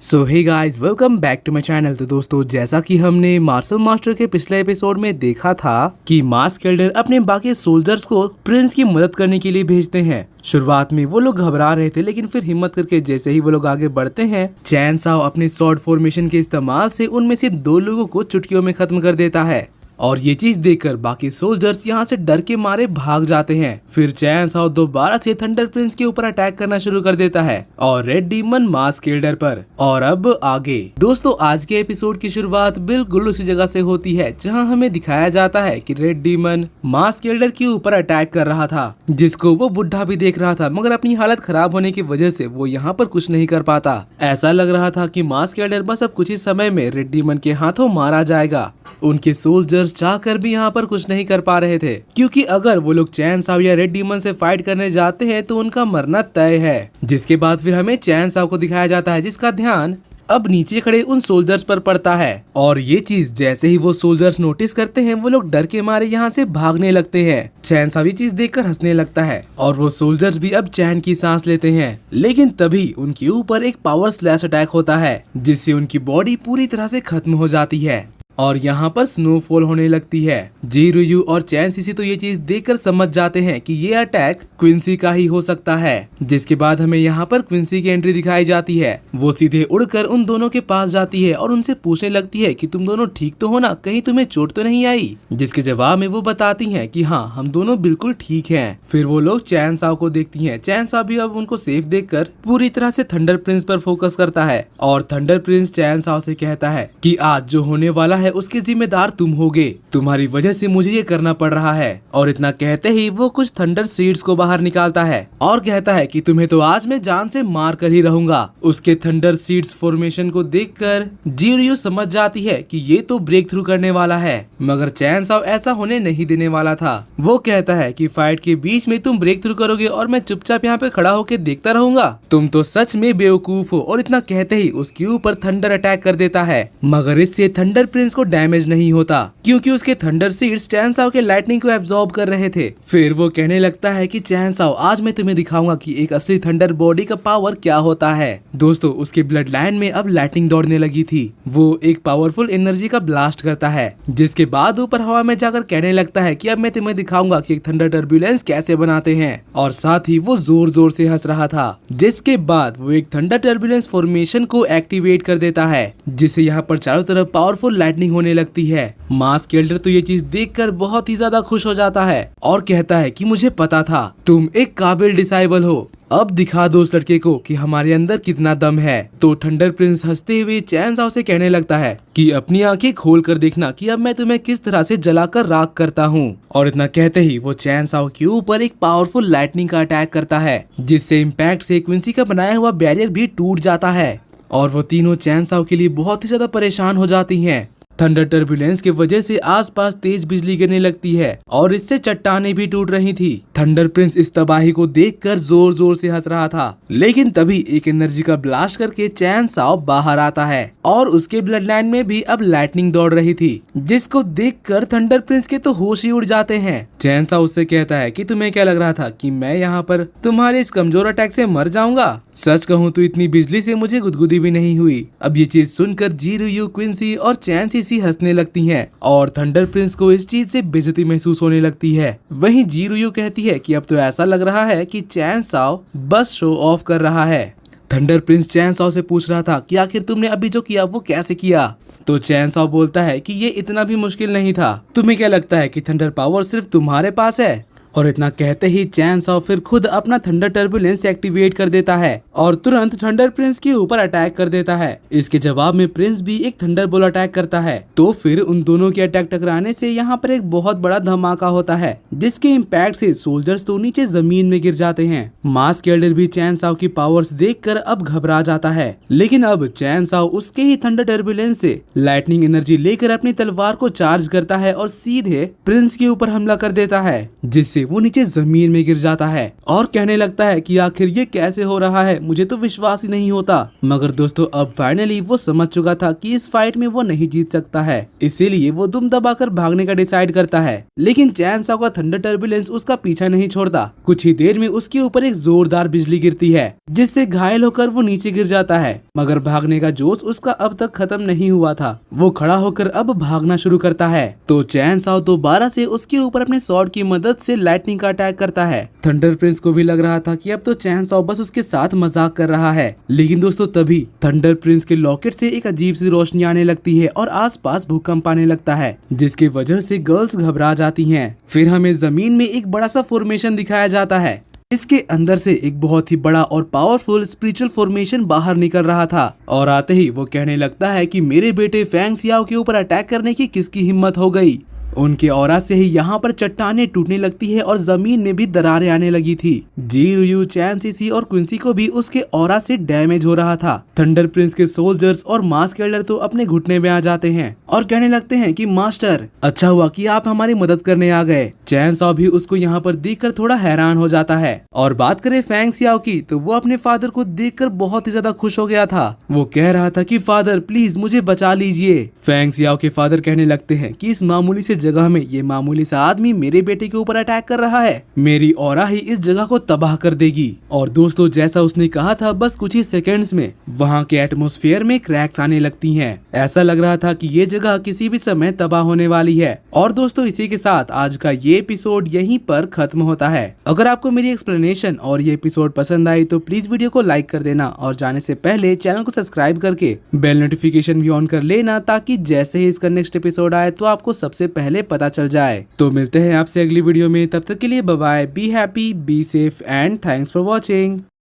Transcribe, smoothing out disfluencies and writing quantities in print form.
So hey guys, welcome back to my channel. तो दोस्तों, जैसा कि हमने मार्शल मास्टर के पिछले एपिसोड में देखा था कि मास्क एल्डर अपने बाकी सोल्जर्स को प्रिंस की मदद करने के लिए भेजते हैं। शुरुआत में वो लोग घबरा रहे थे, लेकिन फिर हिम्मत करके जैसे ही वो लोग आगे बढ़ते हैं, चैन साओ अपने स्वॉर्ड फॉर्मेशन के इस्तेमाल से उनमें से 2 लोगों को चुटकियों में खत्म कर देता है। और ये चीज देखकर बाकी सोल्जर्स यहाँ से डर के मारे भाग जाते हैं। फिर चैन साओ दोबारा से थंडर प्रिंस के ऊपर अटैक करना शुरू कर देता है और रेड डीमन मास्क एल्डर पर। और अब आगे दोस्तों, आज के एपिसोड की शुरुआत बिल्कुल उसी जगह से होती है जहाँ हमें दिखाया जाता है कि रेड डीमन मास्क एल्डर के ऊपर अटैक कर रहा था, जिसको वो बुढ़ा भी देख रहा था, मगर अपनी हालत खराब होने की वजह से वो यहाँ पर कुछ नहीं कर पाता। ऐसा लग रहा था कि मास्क एल्डर बस अब कुछ ही समय में रेड डीमन के हाथों मारा जाएगा। उनके सोल्जर्स चाहकर भी यहाँ पर कुछ नहीं कर पा रहे थे, क्योंकि अगर वो लोग चैन साओ या रेड डीमन से फाइट करने जाते हैं तो उनका मरना तय है। जिसके बाद फिर हमें चैन साओ को दिखाया जाता है, जिसका ध्यान अब नीचे खड़े उन सोल्जर्स पर पड़ता है। और ये चीज जैसे ही वो सोल्जर्स नोटिस करते हैं, वो लोग डर के मारे यहाँ से भागने लगते हैं। चैन साओ ये चीज देखकर हंसने लगता है और वो सोल्जर्स भी अब चैन की सांस लेते हैं। लेकिन तभी उनके ऊपर एक पावर स्लैश अटैक होता है, जिससे उनकी बॉडी पूरी तरह से खत्म हो जाती है और यहाँ पर स्नोफॉल होने लगती है। जीरुयू और चैन सीसी तो ये चीज देखकर समझ जाते हैं कि ये अटैक क्विंसी का ही हो सकता है। जिसके बाद हमें यहाँ पर क्विंसी की एंट्री दिखाई जाती है। वो सीधे उड़कर उन दोनों के पास जाती है और उनसे पूछने लगती है कि तुम दोनों ठीक तो हो ना, कहीं तुम्हें चोट तो नहीं आई। जिसके जवाब में वो बताती है कि हाँ, हम दोनों बिल्कुल ठीक हैं। फिर वो लोग चैन साओ को देखती हैं। चैन साओ भी अब उनको सेफ देखकर पूरी तरह से थंडर प्रिंस पर फोकस करता है और थंडर प्रिंस चैन साओ से कहता है कि आज जो होने वाला है उसके जिम्मेदार तुम होगे, तुम्हारी वजह से मुझे ये करना पड़ रहा है। और इतना कहते ही वो कुछ थंडर सीड्स को बाहर निकालता है और कहता है कि तुम्हें तो आज मैं जान से मार कर ही रहूंगा। उसके थंडर सीड्स फॉर्मेशन को देखकर जीरुयू समझ जाती है कि ये तो ब्रेक थ्रू करने वाला है, मगर चैन साओ ऐसा होने नहीं देने वाला था। वो कहता है कि फाइट के बीच में तुम ब्रेक थ्रू करोगे और मैं चुपचाप यहाँ पे खड़ा होकर देखता रहूंगा, तुम तो सच में बेवकूफ हो। और इतना कहते ही उसके ऊपर थंडर अटैक कर देता है, मगर इससे थंडर प्रिंस को डैमेज नहीं होता, क्योंकि उसके थंडर सीड्स चैन साओ के लाइटनिंग को एब्जॉर्ब कर रहे थे। फिर वो कहने लगता है कि चैन साओ, आज मैं तुम्हें दिखाऊंगा कि एक असली थंडर बॉडी का पावर क्या होता है। दोस्तों, उसके ब्लड लाइन में अब लाइटनिंग दौड़ने लगी थी। वो एक पावरफुल एनर्जी का ब्लास्ट करता है, जिसके बाद ऊपर हवा में जाकर कहने लगता है कि अब मैं तुम्हें दिखाऊंगा कि एक थंडर टर्बुलेंस कैसे बनाते हैं। और साथ ही वो जोर जोर से हंस रहा था। जिसके बाद वो एक थंडर टर्बुलेंस फॉर्मेशन को एक्टिवेट कर देता है, जिससे यहाँ पर चारों तरफ पावरफुल लाइटनिंग होने लगती है। मास्क एल्डर तो ये चीज देखकर बहुत ही ज्यादा खुश हो जाता है और कहता है कि मुझे पता था तुम एक काबिल डिसाइबल हो, अब दिखा दो उस लड़के को कि हमारे अंदर कितना दम है। तो थंडर प्रिंस हंसते हुए चैन साओ से कहने लगता है कि अपनी आंखें खोल कर देखना कि अब मैं तुम्हें किस तरह से जलाकर राख करता हूँ। और इतना कहते ही वो चैन साओ के ऊपर एक पावरफुल लाइटनिंग का अटैक करता है, जिससे इम्पैक्ट से क्विंसी का बनाया हुआ बैरियर भी टूट जाता है और वो तीनों चैन साओ के लिए बहुत ही ज्यादा परेशान हो जाती हैं। थंडर टर्बुलेंस की वजह से आसपास तेज बिजली गिरने लगती है और इससे चट्टानें भी टूट रही थी। थंडर प्रिंस इस तबाही को देखकर जोर जोर से हंस रहा था, लेकिन तभी एक एनर्जी का ब्लास्ट करके चैन साओ बाहर आता है और उसके ब्लड लाइन में भी अब लाइटनिंग दौड़ रही थी, जिसको देखकर थंडर प्रिंस के तो होश ही उड़ जाते हैं। चैन साओ उससे कहता है कि तुम्हें क्या लग रहा था कि मैं यहाँ पर तुम्हारे इस कमजोर अटैक से मर जाऊंगा? सच कहूँ तो इतनी बिजली से मुझे गुदगुदी भी नहीं हुई। अब ये चीज सुनकर जीरुयू, क्विंसी और चैन सीसी हंसने लगती हैं और थंडर प्रिंस को इस चीज से बेइज्जती महसूस होने लगती है। वहीं जीरुयू कहती है कि अब तो ऐसा लग रहा है कि चैन साओ बस शो ऑफ कर रहा है। थंडर प्रिंस चैन साओ से पूछ रहा था कि आखिर तुमने अभी जो किया वो कैसे किया? तो चैन साओ बोलता है कि ये इतना भी मुश्किल नहीं था। तुम्हें क्या लगता है कि थंडर पावर सिर्फ तुम्हारे पास है? और इतना कहते ही चैन साओ फिर खुद अपना थंडर टर्बुलेंस एक्टिवेट कर देता है और तुरंत थंडर प्रिंस के ऊपर अटैक कर देता है। इसके जवाब में प्रिंस भी एक थंडर बोल अटैक करता है। तो फिर उन दोनों के अटैक टकराने से यहाँ पर एक बहुत बड़ा धमाका होता है, जिसके इम्पैक्ट से सोल्जर्स तो नीचे जमीन में गिर जाते हैं। मास्क एल्डर भी चैन साओ की पावर्स देखकर अब घबरा जाता है, लेकिन अब चैन साओ उसके ही थंडर टर्बुलेंस से लाइटनिंग एनर्जी लेकर अपनी तलवार को चार्ज करता है और सीधे प्रिंस के ऊपर हमला कर देता है, जिससे जिससे वो नीचे जमीन में गिर जाता है और कहने लगता है कि आखिर ये कैसे हो रहा है, मुझे तो विश्वास ही नहीं होता। मगर दोस्तों अब फाइनली वो समझ चुका था कि इस फाइट में वो नहीं जीत सकता है, इसीलिए वो दुम दबाकर भागने का डिसाइड करता है। लेकिन चैन साओ का थंडर टर्बुलेंस उसका पीछा नहीं छोड़ता। कुछ ही देर में उसके ऊपर एक जोरदार बिजली गिरती है, जिससे घायल होकर वो नीचे गिर जाता है। मगर भागने का जोश उसका अब तक खत्म नहीं हुआ था। वो खड़ा होकर अब भागना शुरू करता है तो चैन साओ दोबारा से उसके ऊपर अपने स्वॉर्ड की मदद से लाइटनिंग का अटैक करता है। थंडर प्रिंस को भी लग रहा था कि अब तो चैन साओ बस उसके साथ मजाक कर रहा है, लेकिन दोस्तों तभी थंडर प्रिंस के लॉकेट से एक अजीब सी रोशनी आने लगती है और आसपास भूकंप आने लगता है, जिसकी वजह से गर्ल्स घबरा जाती हैं। फिर हमें जमीन में एक बड़ा सा फॉर्मेशन दिखाया जाता है। इसके अंदर से एक बहुत ही बड़ा और पावरफुल स्पिरिचुअल फॉर्मेशन बाहर निकल रहा था और आते ही वो कहने लगता है कि मेरे बेटे फैंग सियाओ के ऊपर अटैक करने की किसकी हिम्मत हो गई। उनके ऑरा से ही यहाँ पर चट्टानें टूटने लगती है और जमीन में भी दरारें आने लगी थी। जी रुयू, चैन सीसी और क्विंसी को भी उसके ऑरा से डैमेज हो रहा था। थंडर प्रिंस के सोल्जर्स और मास्क एल्डर तो अपने घुटने में आ जाते हैं और कहने लगते हैं कि मास्टर, अच्छा हुआ कि आप हमारी मदद करने आ गए। चैन साओ भी उसको यहाँ पर देखकर थोड़ा हैरान हो जाता है। और बात करें फैंग सियाओ की, तो वो अपने फादर को देखकर बहुत ही ज्यादा खुश हो गया था। वो कह रहा था कि फादर प्लीज मुझे बचा लीजिए। फैंग सियाओ के फादर कहने लगते हैं कि इस मामूली से जगह में ये मामूली सा आदमी मेरे बेटे के ऊपर अटैक कर रहा है, मेरी ऑरा ही इस जगह को तबाह कर देगी। और दोस्तों जैसा उसने कहा था, बस कुछ ही सेकंड्स में वहाँ के एटमॉस्फेयर में क्रैक्स आने लगती हैं। ऐसा लग रहा था कि ये जगह किसी भी समय तबाह होने वाली है। और दोस्तों इसी के साथ आज का ये एपिसोड यहीं पर खत्म होता है। अगर आपको मेरी एक्सप्लेनेशन और ये एपिसोड पसंद आई तो प्लीज वीडियो को लाइक कर देना और जाने से पहले चैनल को सब्सक्राइब करके बेल नोटिफिकेशन भी ऑन कर लेना, ताकि जैसे ही इसका नेक्स्ट एपिसोड आए तो आपको सबसे पहले पता चल जाए। तो मिलते हैं आपसे अगली वीडियो में, तब तक के लिए bye bye, be happy, be safe and thanks for watching.